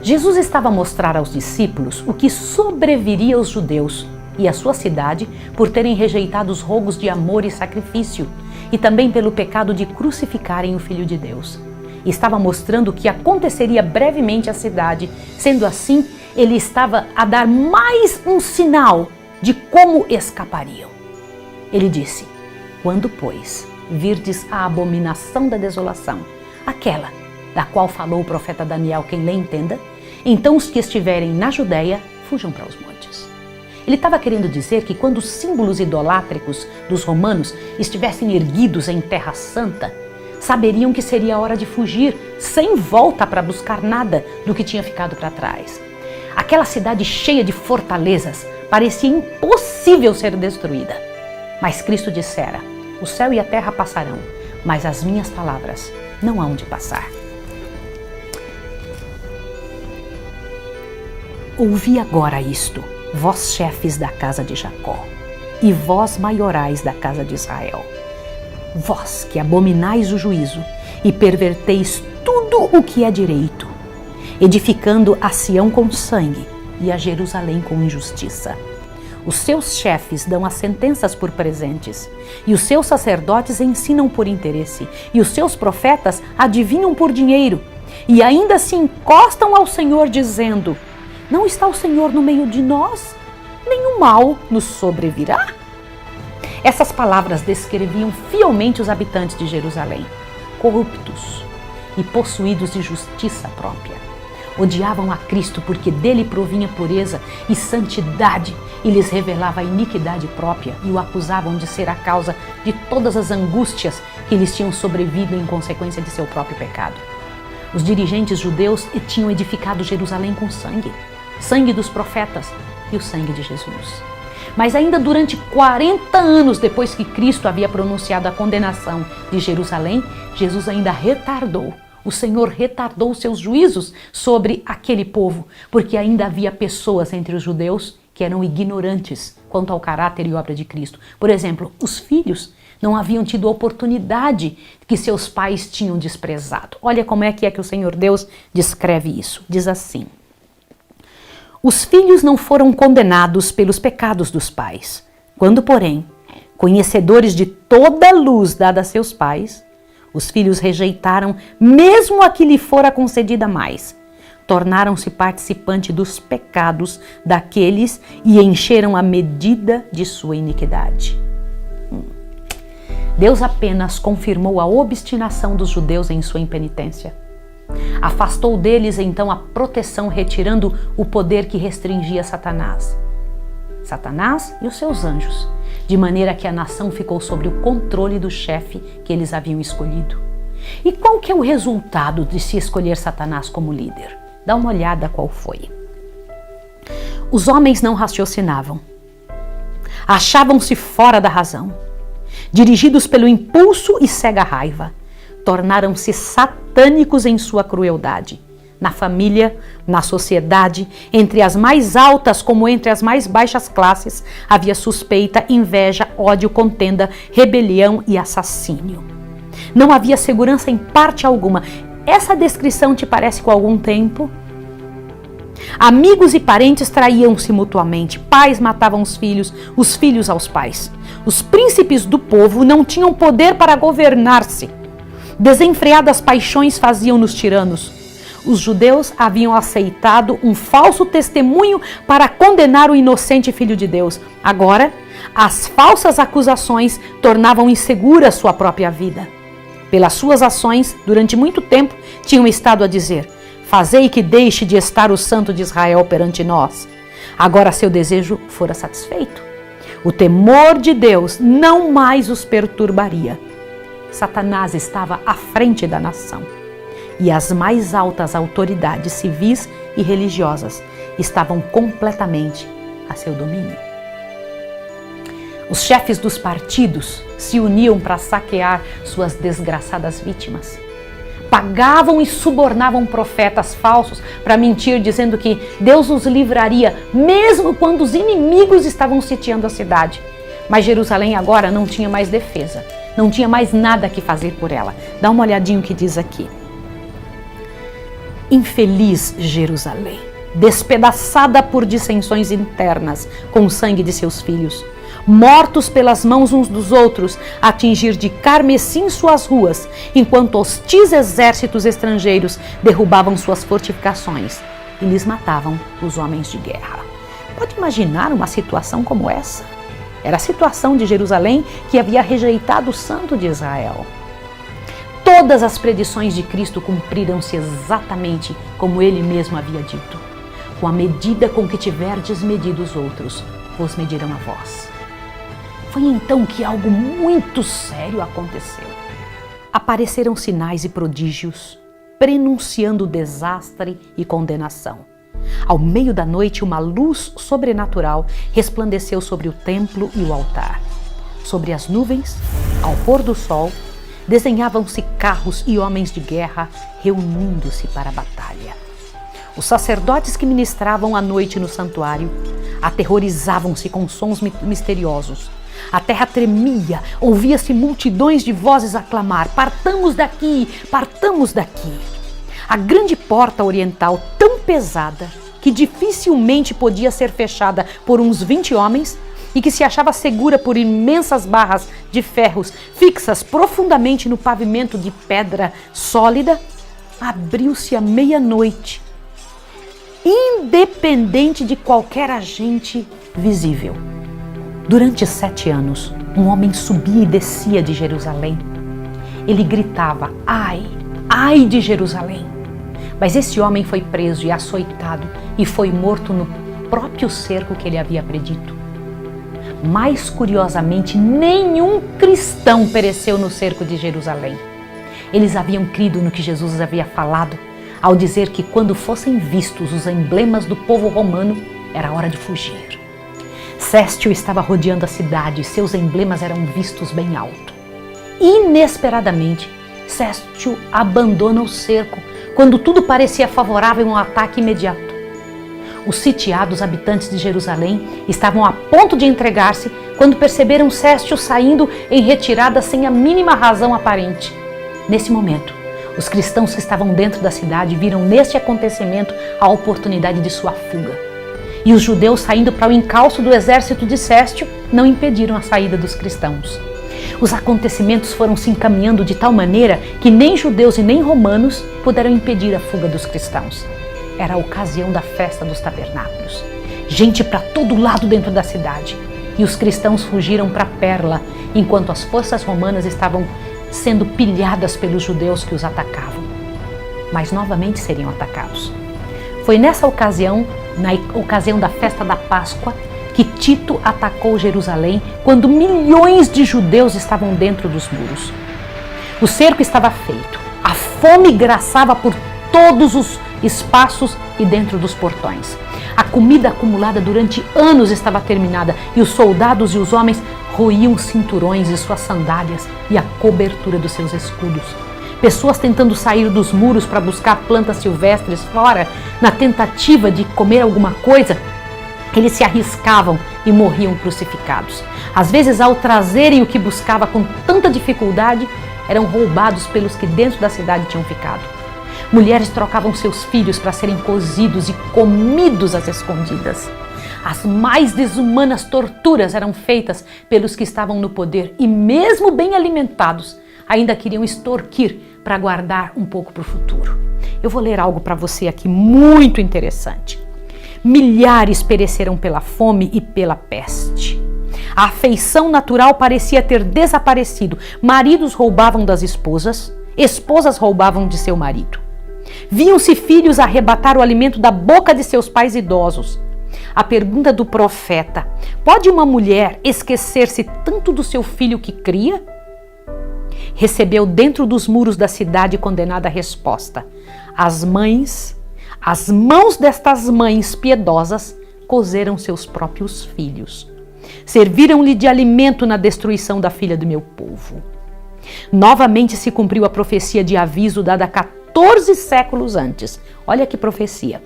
Jesus estava a mostrar aos discípulos o que sobreviria aos judeus e à sua cidade por terem rejeitado os rogos de amor e sacrifício, e também pelo pecado de crucificarem o Filho de Deus. E estava mostrando o que aconteceria brevemente à cidade. Sendo assim, ele estava a dar mais um sinal de como escapariam. Ele disse: quando, pois, virdes a abominação da desolação, aquela da qual falou o profeta Daniel, quem lê entenda, então os que estiverem na Judéia fujam para os montes. Ele estava querendo dizer que quando os símbolos idolátricos dos romanos estivessem erguidos em terra santa, saberiam que seria a hora de fugir sem volta para buscar nada do que tinha ficado para trás. Aquela cidade cheia de fortalezas Parecia impossível ser destruída. Mas Cristo dissera: o céu e a terra passarão, mas as minhas palavras não hão de passar. Ouvi agora isto, vós chefes da casa de Jacó, e vós maiorais da casa de Israel. Vós que abominais o juízo e perverteis tudo o que é direito, edificando a Sião com sangue e a Jerusalém com injustiça. Os seus chefes dão as sentenças por presentes, e os seus sacerdotes ensinam por interesse, e os seus profetas adivinham por dinheiro, e ainda se encostam ao Senhor dizendo: não está o Senhor no meio de nós? Nenhum mal nos sobrevirá? Essas palavras descreviam fielmente os habitantes de Jerusalém, corruptos e possuídos de justiça própria. Odiavam a Cristo porque dele provinha pureza e santidade e lhes revelava a iniquidade própria, e o acusavam de ser a causa de todas as angústias que lhes tinham sobrevido em consequência de seu próprio pecado. Os dirigentes judeus tinham edificado Jerusalém com sangue dos profetas e o sangue de Jesus. Mas ainda durante 40 anos depois que Cristo havia pronunciado a condenação de Jerusalém, Jesus ainda retardou. O Senhor retardou seus juízos sobre aquele povo, porque ainda havia pessoas entre os judeus que eram ignorantes quanto ao caráter e obra de Cristo. Por exemplo, os filhos não haviam tido a oportunidade que seus pais tinham desprezado. Olha como é que o Senhor Deus descreve isso. Diz assim: os filhos não foram condenados pelos pecados dos pais. Quando, porém, conhecedores de toda a luz dada a seus pais, os filhos rejeitaram mesmo a que lhe fora concedida mais. Tornaram-se participantes dos pecados daqueles e encheram a medida de sua iniquidade. Deus apenas confirmou a obstinação dos judeus em sua impenitência. Afastou deles então a proteção, retirando o poder que restringia Satanás e os seus anjos, de maneira que a nação ficou sob o controle do chefe que eles haviam escolhido. E qual que é o resultado de se escolher Satanás como líder? Dá uma olhada qual foi. Os homens não raciocinavam, achavam-se fora da razão, dirigidos pelo impulso e cega raiva, tornaram-se satânicos em sua crueldade. Na família, na sociedade, entre as mais altas como entre as mais baixas classes, havia suspeita, inveja, ódio, contenda, rebelião e assassínio. Não havia segurança em parte alguma. Essa descrição te parece com algum tempo? Amigos e parentes traíam-se mutuamente, pais matavam os filhos aos pais. Os príncipes do povo não tinham poder para governar-se. Desenfreadas paixões faziam-nos tiranos. Os judeus haviam aceitado um falso testemunho para condenar o inocente Filho de Deus. Agora, as falsas acusações tornavam insegura sua própria vida. Pelas suas ações, durante muito tempo, tinham estado a dizer: fazei que deixe de estar o Santo de Israel perante nós. Agora seu desejo fora satisfeito. O temor de Deus não mais os perturbaria. Satanás estava à frente da nação, e as mais altas autoridades civis e religiosas estavam completamente a seu domínio. Os chefes dos partidos se uniam para saquear suas desgraçadas vítimas. Pagavam e subornavam profetas falsos para mentir, dizendo que Deus os livraria, mesmo quando os inimigos estavam sitiando a cidade. Mas Jerusalém agora não tinha mais defesa. Não tinha mais nada que fazer por ela. Dá uma olhadinha o que diz aqui. Infeliz Jerusalém, despedaçada por dissensões internas com o sangue de seus filhos, mortos pelas mãos uns dos outros, a tingir de carmesim suas ruas, enquanto hostis exércitos estrangeiros derrubavam suas fortificações e lhes matavam os homens de guerra. Pode imaginar uma situação como essa? Era a situação de Jerusalém, que havia rejeitado o Santo de Israel. Todas as predições de Cristo cumpriram-se exatamente como ele mesmo havia dito. Com a medida com que tiverdes medido os outros, vos medirão a vós. Foi então que algo muito sério aconteceu. Apareceram sinais e prodígios, prenunciando desastre e condenação. Ao meio da noite, uma luz sobrenatural resplandeceu sobre o templo e o altar. Sobre as nuvens, ao pôr do sol, desenhavam-se carros e homens de guerra reunindo-se para a batalha. Os sacerdotes que ministravam à noite no santuário aterrorizavam-se com sons misteriosos. A terra tremia, ouvia-se multidões de vozes a clamar: partamos daqui, partamos daqui. A grande porta oriental, tão pesada que dificilmente podia ser fechada por uns 20 homens e que se achava segura por imensas barras de ferros fixas profundamente no pavimento de pedra sólida, abriu-se à meia-noite, independente de qualquer agente visível. Durante 7 anos, um homem subia e descia de Jerusalém. Ele gritava: ai, ai de Jerusalém! Mas esse homem foi preso e açoitado e foi morto no próprio cerco que ele havia predito. Mais curiosamente, nenhum cristão pereceu no cerco de Jerusalém. Eles haviam crido no que Jesus havia falado ao dizer que quando fossem vistos os emblemas do povo romano, era hora de fugir. Sestio estava rodeando a cidade e seus emblemas eram vistos bem alto. Inesperadamente, Sestio abandona o cerco quando tudo parecia favorável a um ataque imediato. Os sitiados habitantes de Jerusalém estavam a ponto de entregar-se quando perceberam Sestio saindo em retirada sem a mínima razão aparente. Nesse momento, os cristãos que estavam dentro da cidade viram neste acontecimento a oportunidade de sua fuga. E os judeus saindo para o encalço do exército de Sestio não impediram a saída dos cristãos. Os acontecimentos foram se encaminhando de tal maneira que nem judeus e nem romanos puderam impedir a fuga dos cristãos. Era a ocasião da festa dos tabernáculos. Gente para todo lado dentro da cidade. E os cristãos fugiram para Perla, enquanto as forças romanas estavam sendo pilhadas pelos judeus que os atacavam. Mas novamente seriam atacados. Foi nessa ocasião, na ocasião da festa da Páscoa, que Tito atacou Jerusalém quando milhões de judeus estavam dentro dos muros. O cerco estava feito. A fome graçava por todos os espaços e dentro dos portões. A comida acumulada durante anos estava terminada e os soldados e os homens roíam cinturões e suas sandálias e a cobertura dos seus escudos. Pessoas tentando sair dos muros para buscar plantas silvestres fora, na tentativa de comer alguma coisa, eles se arriscavam e morriam crucificados. Às vezes, ao trazerem o que buscava com tanta dificuldade, eram roubados pelos que dentro da cidade tinham ficado. Mulheres trocavam seus filhos para serem cozidos e comidos às escondidas. As mais desumanas torturas eram feitas pelos que estavam no poder e, mesmo bem alimentados, ainda queriam extorquir para guardar um pouco para o futuro. Eu vou ler algo para você aqui muito interessante. Milhares pereceram pela fome e pela peste. A afeição natural parecia ter desaparecido. Maridos roubavam das esposas, esposas roubavam de seu marido. Viam-se filhos arrebatar o alimento da boca de seus pais idosos. A pergunta do profeta: pode uma mulher esquecer-se tanto do seu filho que cria? Recebeu dentro dos muros da cidade condenada a resposta: as mãos destas mães piedosas cozeram seus próprios filhos. Serviram-lhe de alimento na destruição da filha do meu povo. Novamente se cumpriu a profecia de aviso dada 14 séculos antes. Olha que profecia.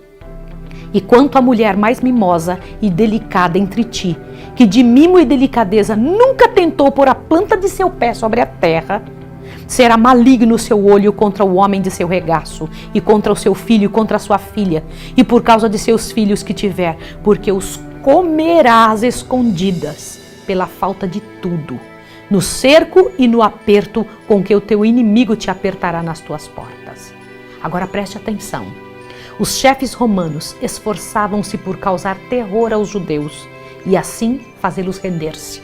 E quanto à mulher mais mimosa e delicada entre ti, que de mimo e delicadeza nunca tentou pôr a planta de seu pé sobre a terra, será maligno o seu olho contra o homem de seu regaço, e contra o seu filho e contra a sua filha, e por causa de seus filhos que tiver, porque os comerás escondidas, pela falta de tudo, no cerco e no aperto com que o teu inimigo te apertará nas tuas portas. Agora preste atenção. Os chefes romanos esforçavam-se por causar terror aos judeus e assim fazê-los render-se.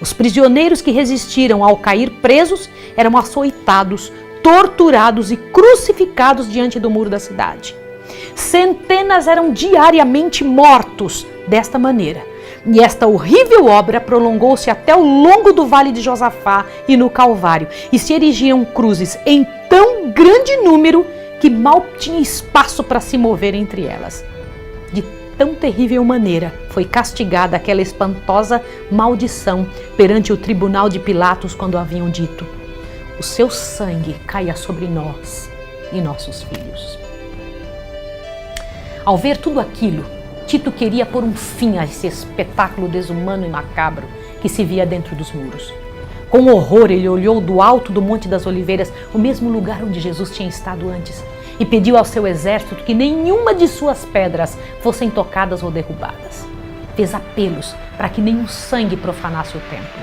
Os prisioneiros que resistiram ao cair presos eram açoitados, torturados e crucificados diante do muro da cidade. Centenas eram diariamente mortos desta maneira. E esta horrível obra prolongou-se até o longo do vale de Josafá e no Calvário, e se erigiam cruzes em tão grande número que mal tinha espaço para se mover entre elas. tão terrível maneira foi castigada aquela espantosa maldição perante o tribunal de Pilatos quando haviam dito: o seu sangue caia sobre nós e nossos filhos. Ao ver tudo aquilo, Tito queria pôr um fim a esse espetáculo desumano e macabro que se via dentro dos muros. Com horror, ele olhou do alto do Monte das Oliveiras, o mesmo lugar onde Jesus tinha estado antes, e pediu ao seu exército que nenhuma de suas pedras fossem tocadas ou derrubadas. Fez apelos para que nenhum sangue profanasse o templo.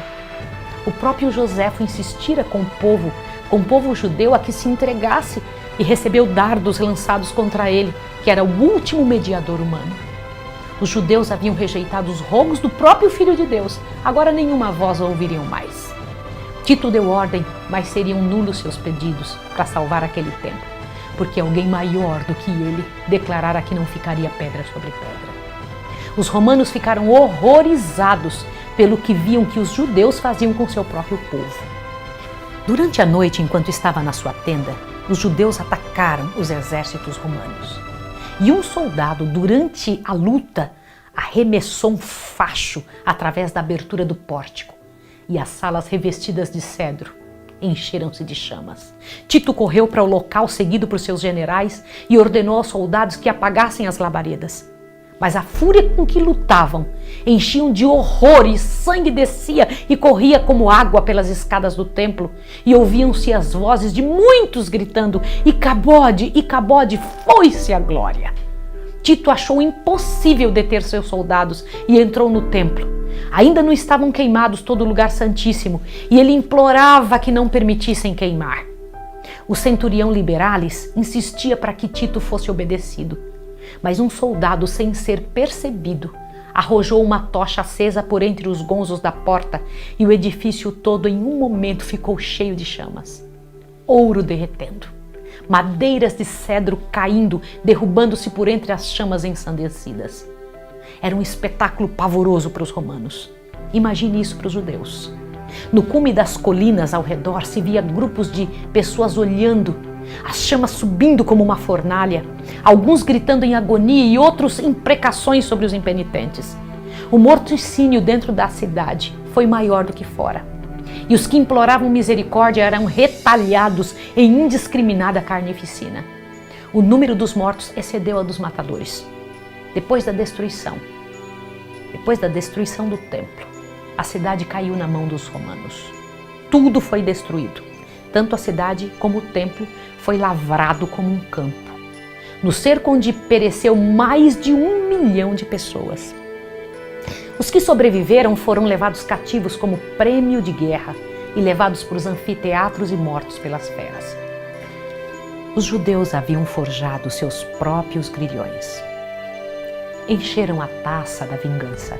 O próprio Joséfo insistira com o povo judeu a que se entregasse, e recebeu dardos lançados contra ele, que era o último mediador humano. Os judeus haviam rejeitado os rogos do próprio Filho de Deus, agora nenhuma voz ouviriam mais. Tito deu ordem, mas seriam nulos seus pedidos para salvar aquele templo, porque alguém maior do que ele declarara que não ficaria pedra sobre pedra. Os romanos ficaram horrorizados pelo que viam que os judeus faziam com seu próprio povo. Durante a noite, enquanto estava na sua tenda, os judeus atacaram os exércitos romanos. E um soldado, durante a luta, arremessou um facho através da abertura do pórtico, e as salas revestidas de cedro encheram-se de chamas. Tito correu para o local seguido por seus generais e ordenou aos soldados que apagassem as labaredas. Mas a fúria com que lutavam enchiam de horror, e sangue descia e corria como água pelas escadas do templo, e ouviam-se as vozes de muitos gritando: Icabode, Icabode, foi-se a glória. Tito achou impossível deter seus soldados e entrou no templo. Ainda não estavam queimados todo o lugar santíssimo, e ele implorava que não permitissem queimar. O centurião Liberalis insistia para que Tito fosse obedecido. Mas um soldado, sem ser percebido, arrojou uma tocha acesa por entre os gonzos da porta, e o edifício todo em um momento ficou cheio de chamas. Ouro derretendo, madeiras de cedro caindo, derrubando-se por entre as chamas ensandecidas. Era um espetáculo pavoroso para os romanos. Imagine isso para os judeus. No cume das colinas ao redor se via grupos de pessoas olhando, as chamas subindo como uma fornalha, alguns gritando em agonia e outros imprecações sobre os impenitentes. O morticínio dentro da cidade foi maior do que fora, e os que imploravam misericórdia eram retalhados em indiscriminada carnificina. O número dos mortos excedeu a dos matadores. Depois da destruição do templo, a cidade caiu na mão dos romanos. Tudo foi destruído. Tanto a cidade como o templo foi lavrado como um campo. No cerco onde pereceu mais de 1 milhão de pessoas. Os que sobreviveram foram levados cativos como prêmio de guerra e levados para os anfiteatros e mortos pelas feras. Os judeus haviam forjado seus próprios grilhões. Encheram a taça da vingança.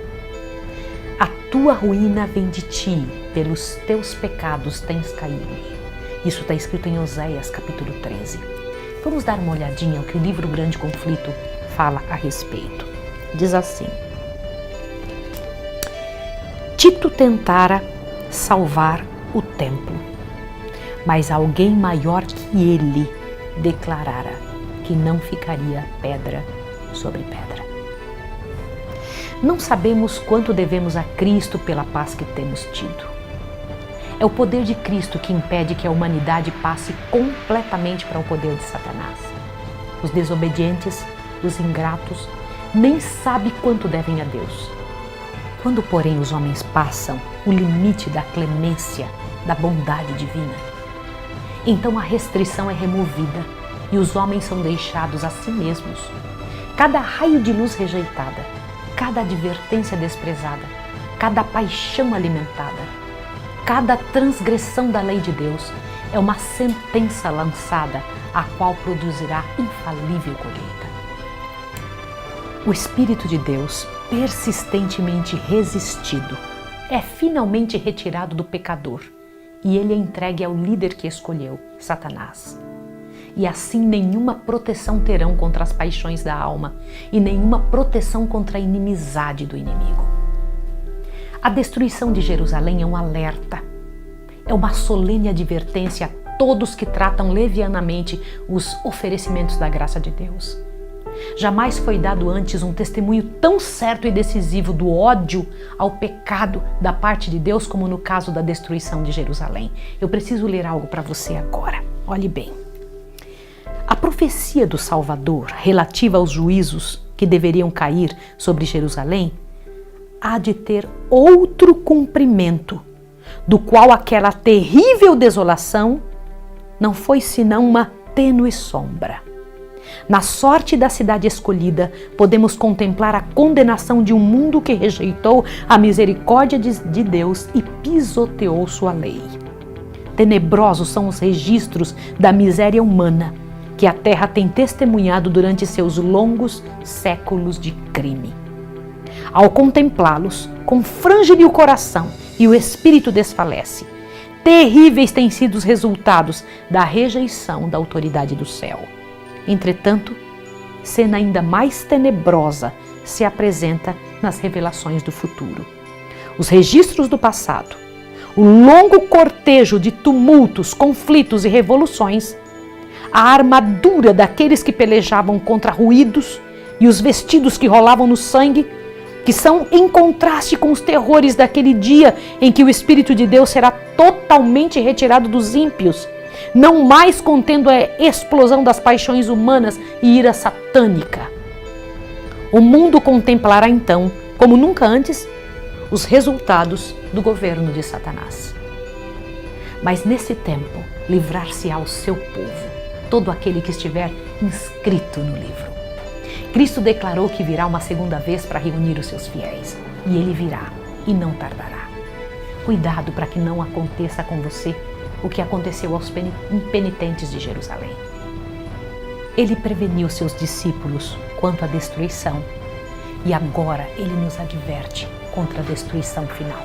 A tua ruína vem de ti, pelos teus pecados tens caído. Isso está escrito em Oséias, capítulo 13. Vamos dar uma olhadinha ao que o livro Grande Conflito fala a respeito. Diz assim: Tito tentara salvar o templo, mas alguém maior que ele declarara que não ficaria pedra sobre pedra. Não sabemos quanto devemos a Cristo pela paz que temos tido. É o poder de Cristo que impede que a humanidade passe completamente para o poder de Satanás. Os desobedientes, os ingratos, nem sabem quanto devem a Deus. Quando, porém, os homens passam o limite da clemência, da bondade divina, então a restrição é removida e os homens são deixados a si mesmos. Cada raio de luz rejeitada, cada advertência desprezada, cada paixão alimentada, cada transgressão da lei de Deus é uma sentença lançada, a qual produzirá infalível colheita. O Espírito de Deus, persistentemente resistido, é finalmente retirado do pecador e ele é entregue ao líder que escolheu, Satanás. E assim nenhuma proteção terão contra as paixões da alma e nenhuma proteção contra a inimizade do inimigo. A destruição de Jerusalém é um alerta, é uma solene advertência a todos que tratam levianamente os oferecimentos da graça de Deus. Jamais foi dado antes um testemunho tão certo e decisivo do ódio ao pecado da parte de Deus como no caso da destruição de Jerusalém. Eu preciso ler algo para você agora. Olhe bem. A profecia do Salvador relativa aos juízos que deveriam cair sobre Jerusalém há de ter outro cumprimento, do qual aquela terrível desolação não foi senão uma tênue sombra. Na sorte da cidade escolhida, podemos contemplar a condenação de um mundo que rejeitou a misericórdia de Deus e pisoteou sua lei. Tenebrosos são os registros da miséria humana que a terra tem testemunhado durante seus longos séculos de crime. Ao contemplá-los, confrange-lhe o coração e o espírito desfalece. Terríveis têm sido os resultados da rejeição da autoridade do céu. Entretanto, cena ainda mais tenebrosa se apresenta nas revelações do futuro. Os registros do passado, o longo cortejo de tumultos, conflitos e revoluções, a armadura daqueles que pelejavam contra ruídos e os vestidos que rolavam no sangue, que são em contraste com os terrores daquele dia em que o Espírito de Deus será totalmente retirado dos ímpios, não mais contendo a explosão das paixões humanas e ira satânica. O mundo contemplará então, como nunca antes, os resultados do governo de Satanás. Mas nesse tempo, livrar-se-á o seu povo, todo aquele que estiver inscrito no livro. Cristo declarou que virá uma segunda vez para reunir os seus fiéis. E ele virá e não tardará. Cuidado para que não aconteça com você o que aconteceu aos impenitentes de Jerusalém. Ele preveniu seus discípulos quanto à destruição e agora ele nos adverte contra a destruição final.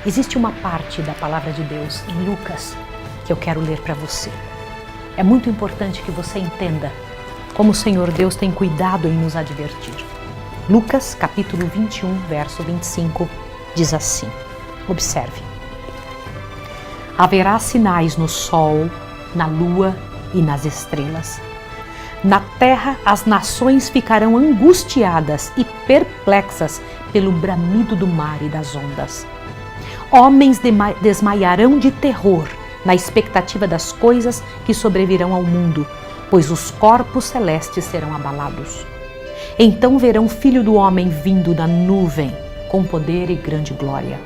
Existe uma parte da palavra de Deus em Lucas que eu quero ler para você. É muito importante que você entenda como o Senhor Deus tem cuidado em nos advertir. Lucas, capítulo 21, verso 25, diz assim, observe. Haverá sinais no sol, na lua e nas estrelas. Na terra as nações ficarão angustiadas e perplexas pelo bramido do mar e das ondas. Homens desmaiarão de terror na expectativa das coisas que sobrevirão ao mundo, pois os corpos celestes serão abalados. Então verão o Filho do Homem vindo da nuvem, com poder e grande glória.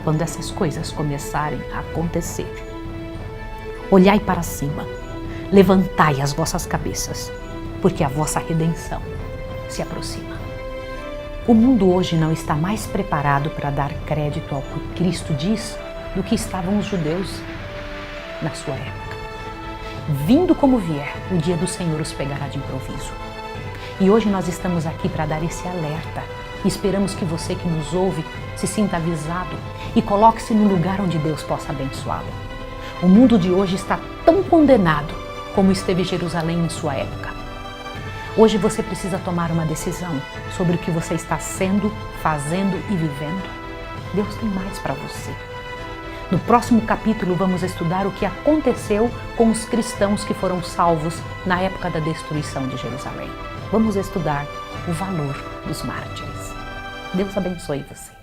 Quando essas coisas começarem a acontecer, olhai para cima, levantai as vossas cabeças, porque a vossa redenção se aproxima. O mundo hoje não está mais preparado para dar crédito ao que Cristo diz do que estavam os judeus na sua época. Vindo como vier, o dia do Senhor os pegará de improviso. E hoje nós estamos aqui para dar esse alerta. E esperamos que você que nos ouve se sinta avisado e coloque-se no lugar onde Deus possa abençoá-lo. O mundo de hoje está tão condenado como esteve Jerusalém em sua época. Hoje você precisa tomar uma decisão sobre o que você está sendo, fazendo e vivendo. Deus tem mais para você. No próximo capítulo vamos estudar o que aconteceu com os cristãos que foram salvos na época da destruição de Jerusalém. Vamos estudar o valor dos mártires. Deus abençoe você.